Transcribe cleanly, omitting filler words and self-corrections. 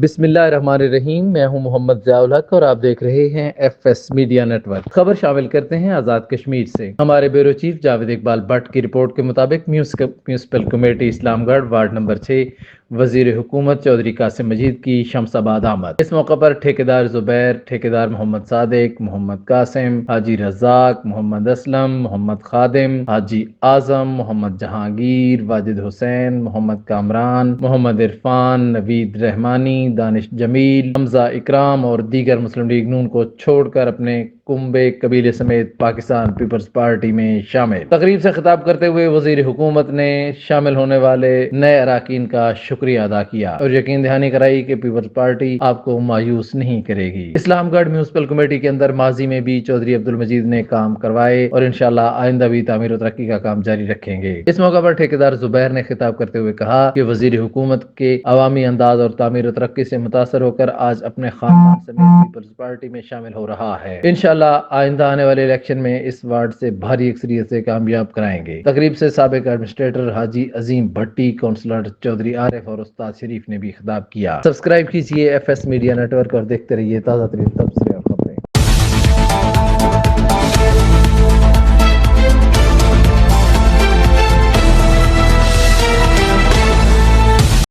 بسم اللہ الرحمن الرحیم، میں ہوں محمد ضیاء الحق اور آپ دیکھ رہے ہیں ایف ایس میڈیا نیٹ ورک۔ خبر شامل کرتے ہیں آزاد کشمیر سے۔ ہمارے بیورو چیف جاوید اقبال بٹ کی رپورٹ کے مطابق میونسپل کمیٹی اسلام گڑھ وارڈ نمبر 6 وزیر حکومت چودھری قاسم مجید کی شمس آباد آمد۔ اس موقع پر ٹھیکیدار زبیر، ٹھیکیدار محمد صادق، محمد قاسم، حاجی رزاق، محمد اسلم، محمد خادم، حاجی اعظم، محمد جہانگیر، واجد حسین، محمد کامران، محمد عرفان، نوید رحمانی، دانش جمیل، حمزہ اکرام اور دیگر مسلم لیگ نون کو چھوڑ کر اپنے کنبے قبیلے سمیت پاکستان پیپلز پارٹی میں شامل۔ تقریب سے خطاب کرتے ہوئے وزیر حکومت نے شامل ہونے والے نئے اراکین کا شکریہ ادا کیا اور یقین دہانی کرائی کہ پیپلز پارٹی آپ کو مایوس نہیں کرے گی۔ اسلام گڑھ میونسپل کمیٹی کے اندر ماضی میں بھی چودھری عبدالمجید نے کام کروائے اور انشاءاللہ آئندہ بھی تعمیر و ترقی کا کام جاری رکھیں گے۔ اس موقع پر ٹھیکیدار زبیر نے خطاب کرتے ہوئے کہا کہ وزیر حکومت کے عوامی انداز اور تعمیر و ترقی سے متاثر ہو کر آج اپنے خاندان سمیت پیپلز پارٹی میں شامل ہو رہا ہے۔ انشاءاللہ آئندہ آنے والے الیکشن میں اس وارڈ سے بھاری اکثریت سے کامیاب کرائیں گے۔ تقریب سے سابق ایڈمنسٹریٹر حاجی عظیم بھٹی، کونسلر چودھری عارف اور استاد شریف نے بھی خطاب کیا۔ سبسکرائب کیجیے ایف ایس میڈیا نیٹ ورک اور دیکھتے رہیے تازہ ترین تبصرے۔